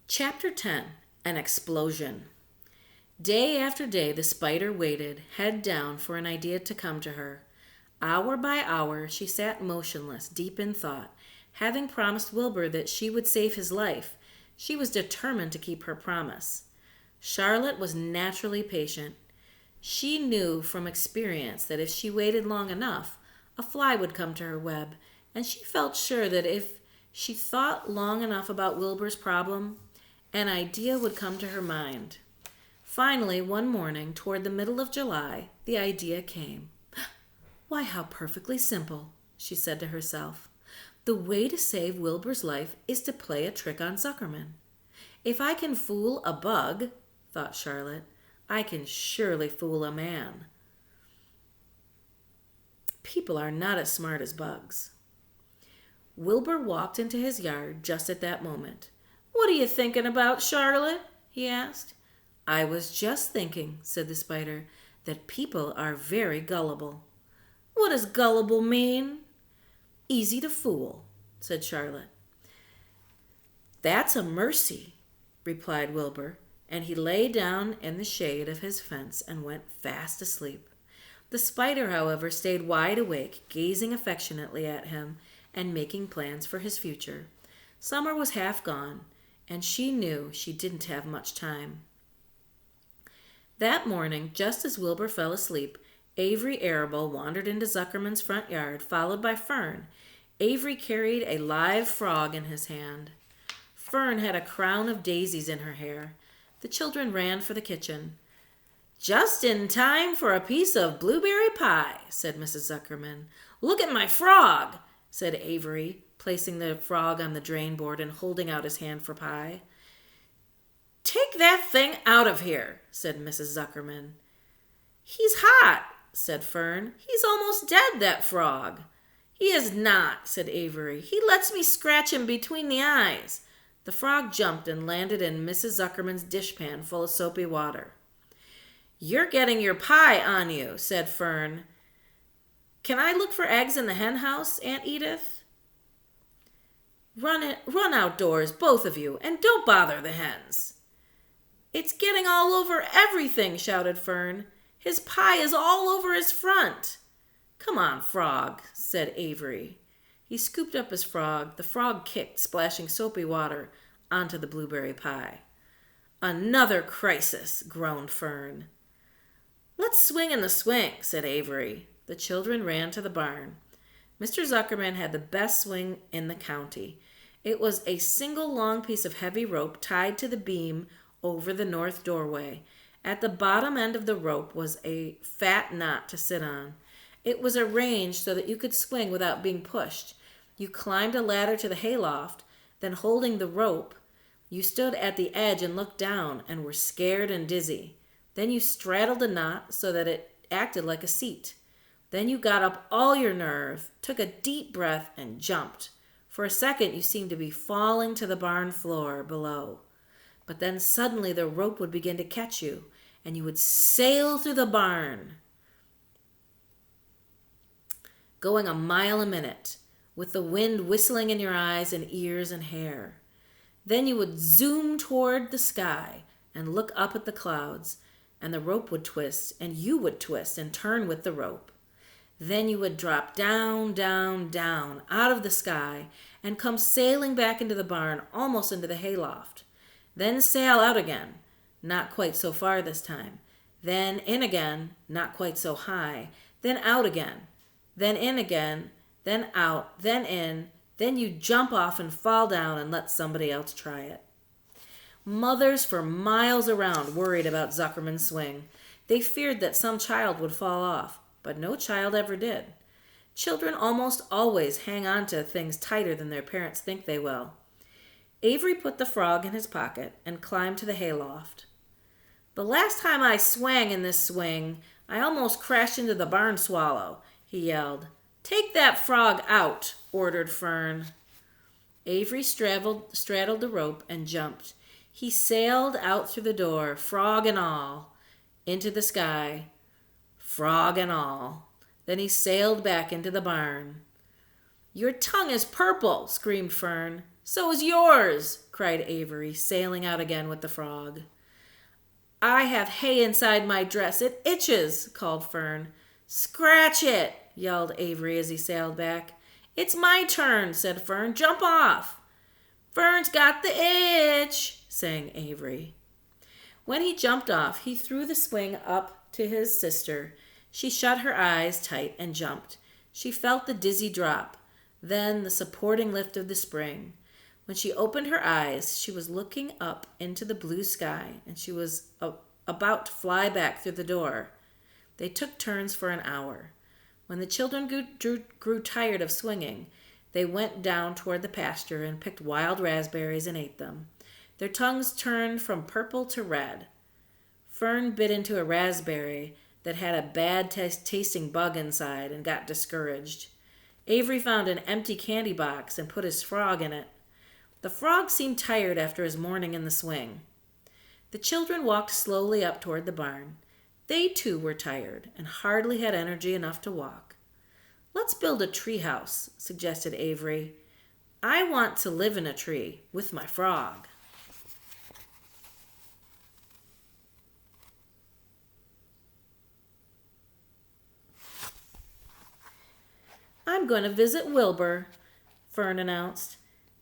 Chapter 10. An Explosion. Day after day the spider waited, head down, for an idea to come to her. Hour by hour she sat motionless, deep in thought. Having promised Wilbur that she would save his life, she was determined to keep her promise. Charlotte was naturally patient. She knew from experience that if she waited long enough, a fly would come to her web, and she felt sure that if she thought long enough about Wilbur's problem, an idea would come to her mind. Finally, one morning, toward the middle of July, the idea came. Why, how perfectly simple, she said to herself. The way to save Wilbur's life is to play a trick on Zuckerman. If I can fool a bug, thought Charlotte, I can surely fool a man. People are not as smart as bugs. Wilbur walked into his yard just at that moment. "What are you thinking about, Charlotte?" he asked. "I was just thinking," said the spider, "that people are very gullible." "What does gullible mean?" "Easy to fool," said Charlotte. "That's a mercy," replied Wilbur, and he lay down in the shade of his fence and went fast asleep. The spider, however, stayed wide awake, gazing affectionately at him and making plans for his future. Summer was half gone, and she knew she didn't have much time. That morning, just as Wilbur fell asleep, Avery Arable wandered into Zuckerman's front yard, followed by Fern. Avery carried a live frog in his hand. Fern had a crown of daisies in her hair. The children ran for the kitchen. "Just in time for a piece of blueberry pie," said Mrs. Zuckerman. "Look at my frog," said Avery, placing the frog on the drain board and holding out his hand for pie. "Take that thing out of here," said Mrs. Zuckerman. "He's hot," said Fern. "He's almost dead, that frog." "He is not," said Avery. "He lets me scratch him between the eyes." The frog jumped and landed in Mrs. Zuckerman's dishpan full of soapy water. "You're getting your pie on you," said Fern. "Can I look for eggs in the hen house, Aunt Edith?" Run outdoors, both of you, and don't bother the hens." "It's getting all over everything," shouted Fern. "His pie is all over his front." "Come on, frog," said Avery. He scooped up his frog. The frog kicked, splashing soapy water onto the blueberry pie. "Another crisis," groaned Fern. "Let's swing in the swing," said Avery. The children ran to the barn. Mr. Zuckerman had the best swing in the county. It was a single long piece of heavy rope tied to the beam over the north doorway. At the bottom end of the rope was a fat knot to sit on. It was arranged so that you could swing without being pushed. You climbed a ladder to the hayloft, then holding the rope, you stood at the edge and looked down and were scared and dizzy. Then you straddled the knot so that it acted like a seat. Then you got up all your nerve, took a deep breath, and jumped. For a second you seemed to be falling to the barn floor below. But then suddenly the rope would begin to catch you, and you would sail through the barn, going a mile a minute, with the wind whistling in your eyes and ears and hair. Then you would zoom toward the sky and look up at the clouds, and the rope would twist, and you would twist and turn with the rope. Then you would drop down, down, down, out of the sky, and come sailing back into the barn, almost into the hayloft. Then sail out again, not quite so far this time. Then in again, not quite so high. Then out again. Then in again. Then out. Then in. Then you jump off and fall down and let somebody else try it. Mothers for miles around worried about Zuckerman's swing. They feared that some child would fall off, but no child ever did. Children almost always hang on to things tighter than their parents think they will. Avery put the frog in his pocket and climbed to the hayloft. "The last time I swang in this swing, I almost crashed into the barn swallow," he yelled. "Take that frog out," ordered Fern. Avery straddled the rope and jumped. He sailed out through the door, frog and all, into the sky, frog and all. Then he sailed back into the barn. "Your tongue is purple," screamed Fern. "So is yours," cried Avery, sailing out again with the frog. I have hay inside my dress. It itches, called Fern. Scratch it, yelled Avery as he sailed back. It's my turn, said Fern. Jump off. Fern's got the itch, sang Avery. When he jumped off, he threw the swing up to his sister. She shut her eyes tight and jumped. She felt the dizzy drop, then the supporting lift of the spring. When she opened her eyes, she was looking up into the blue sky, and she was about to fly back through the door. They took turns for an hour. When the children grew tired of swinging, they went down toward the pasture and picked wild raspberries and ate them. Their tongues turned from purple to red. Fern bit into a raspberry that had a bad tasting bug inside and got discouraged. Avery found an empty candy box and put his frog in it. The frog seemed tired after his morning in the swing. The children walked slowly up toward the barn. They too were tired and hardly had energy enough to walk. Let's build a tree house, suggested Avery. I want to live in a tree with my frog. I'm going to visit Wilbur, Fern announced.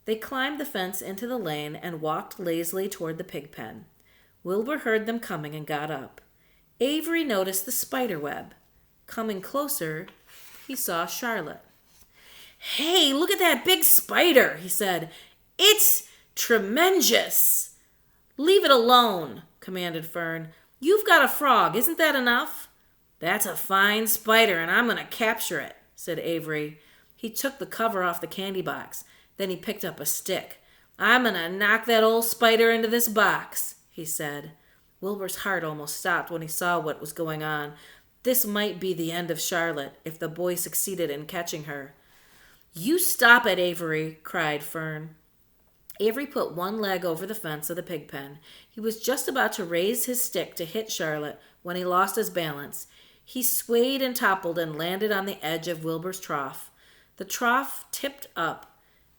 They climbed the fence into the lane and walked lazily toward the pig pen. Wilbur heard them coming and got up. Avery noticed the spider web. Coming closer, he saw Charlotte. Hey, look at that big spider, he said. It's tremendous. Leave it alone, commanded Fern. You've got a frog, isn't that enough? That's a fine spider, and I'm going to capture it, said Avery. He took the cover off the candy box. Then he picked up a stick. I'm going to knock that old spider into this box, he said. Wilbur's heart almost stopped when he saw what was going on. This might be the end of Charlotte if the boy succeeded in catching her. You stop it, Avery, cried Fern. Avery put one leg over the fence of the pig pen. He was just about to raise his stick to hit Charlotte when he lost his balance. He swayed and toppled and landed on the edge of Wilbur's trough. The trough tipped up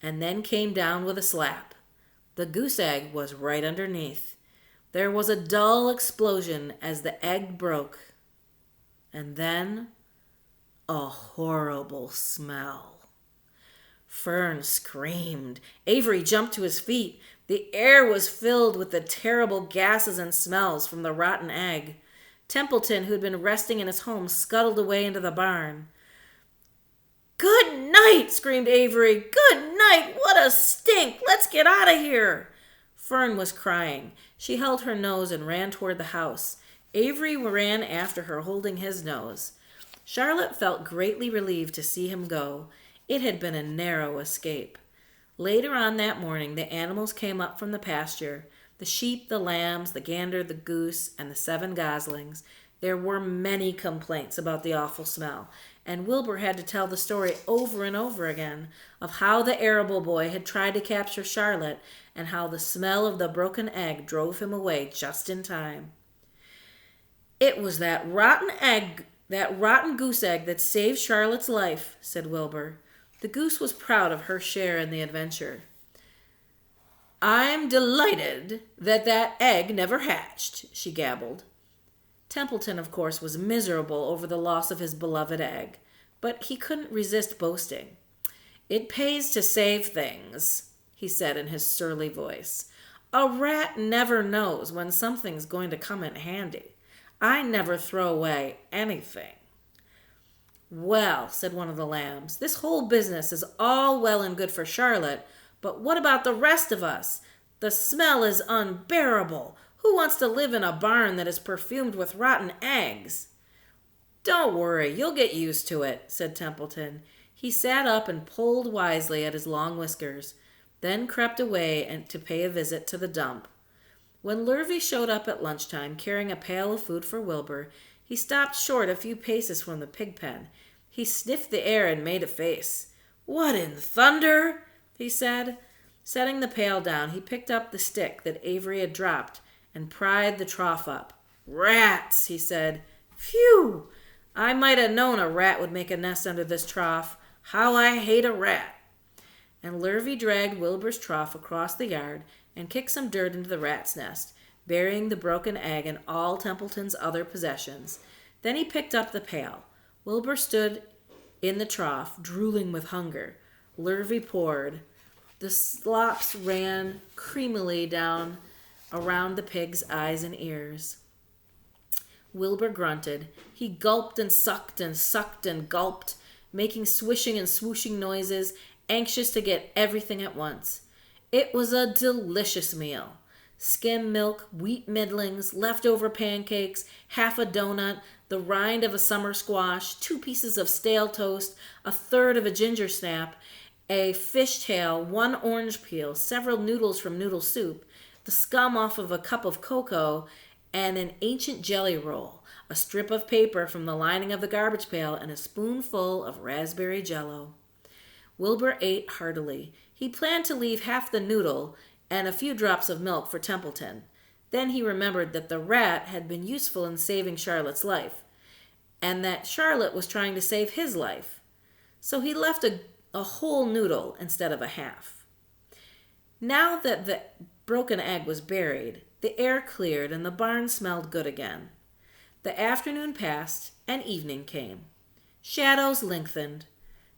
and then came down with a slap. The goose egg was right underneath. There was a dull explosion as the egg broke. And then a horrible smell. Fern screamed. Avery jumped to his feet. The air was filled with the terrible gases and smells from the rotten egg. Templeton, who had been resting in his home, scuttled away into the barn. Good night, screamed Avery. Good night. What a stink. Let's get out of here. Fern was crying. She held her nose and ran toward the house. Avery ran after her, holding his nose. Charlotte felt greatly relieved to see him go. It had been a narrow escape. Later on that morning, the animals came up from the pasture. The sheep, the lambs, the gander, the goose, and the 7 goslings. There were many complaints about the awful smell, and Wilbur had to tell the story over and over again of how the arable boy had tried to capture Charlotte and how the smell of the broken egg drove him away just in time. It was that rotten goose egg that saved Charlotte's life, said Wilbur. The goose was proud of her share in the adventure. I'm delighted that egg never hatched, she gabbled. Templeton, of course, was miserable over the loss of his beloved egg, but he couldn't resist boasting. It pays to save things, he said in his surly voice. A rat never knows when something's going to come in handy. I never throw away anything. Well, said one of the lambs, this whole business is all well and good for Charlotte, but what about the rest of us? The smell is unbearable. Who wants to live in a barn that is perfumed with rotten eggs? Don't worry, you'll get used to it, said Templeton. He sat up and pulled wisely at his long whiskers, then crept away to pay a visit to the dump. When Lurvy showed up at lunchtime carrying a pail of food for Wilbur, he stopped short a few paces from the pig pen. He sniffed the air and made a face. What in thunder? He said. Setting the pail down, he picked up the stick that Avery had dropped and pried the trough up. Rats, he said. Phew! I might have known a rat would make a nest under this trough. How I hate a rat! And Lurvy dragged Wilbur's trough across the yard and kicked some dirt into the rat's nest, burying the broken egg and all Templeton's other possessions. Then he picked up the pail. Wilbur stood in the trough, drooling with hunger. Lurvy poured. The slops ran creamily down around the pig's eyes and ears. Wilbur grunted. He gulped and sucked and gulped, making swishing and swooshing noises, anxious to get everything at once. It was a delicious meal. Skim milk, wheat middlings, leftover pancakes, half a donut, the rind of a summer squash, 2 pieces of stale toast, a third of a ginger snap, a fish tail, 1 orange peel, several noodles from noodle soup, the scum off of a cup of cocoa, and an ancient jelly roll, a strip of paper from the lining of the garbage pail, and a spoonful of raspberry jello. Wilbur ate heartily. He planned to leave half the noodle and a few drops of milk for Templeton. Then he remembered that the rat had been useful in saving Charlotte's life, and that Charlotte was trying to save his life. So he left a whole noodle instead of a half. Now that the broken egg was buried, the air cleared and the barn smelled good again. The afternoon passed and evening came. Shadows lengthened.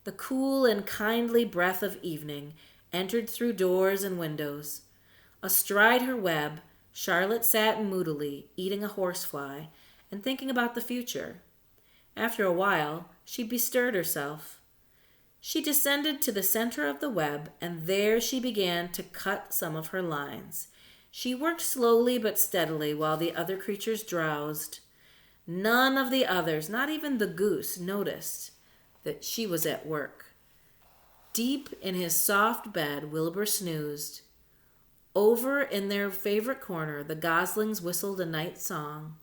The cool and kindly breath of evening entered through doors and windows. Astride her web, Charlotte sat moodily, eating a horsefly and thinking about the future. After a while, she bestirred herself. She descended to the center of the web, and there she began to cut some of her lines. She worked slowly but steadily while the other creatures drowsed. None of the others, not even the goose, noticed that she was at work. Deep in his soft bed, Wilbur snoozed. Over in their favorite corner, the goslings whistled a night song.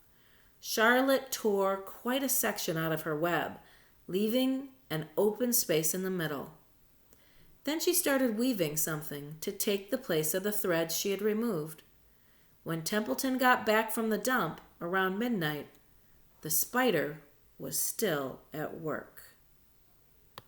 Charlotte tore quite a section out of her web, leaving an open space in the middle. Then she started weaving something to take the place of the threads she had removed. When Templeton got back from the dump around midnight, the spider was still at work.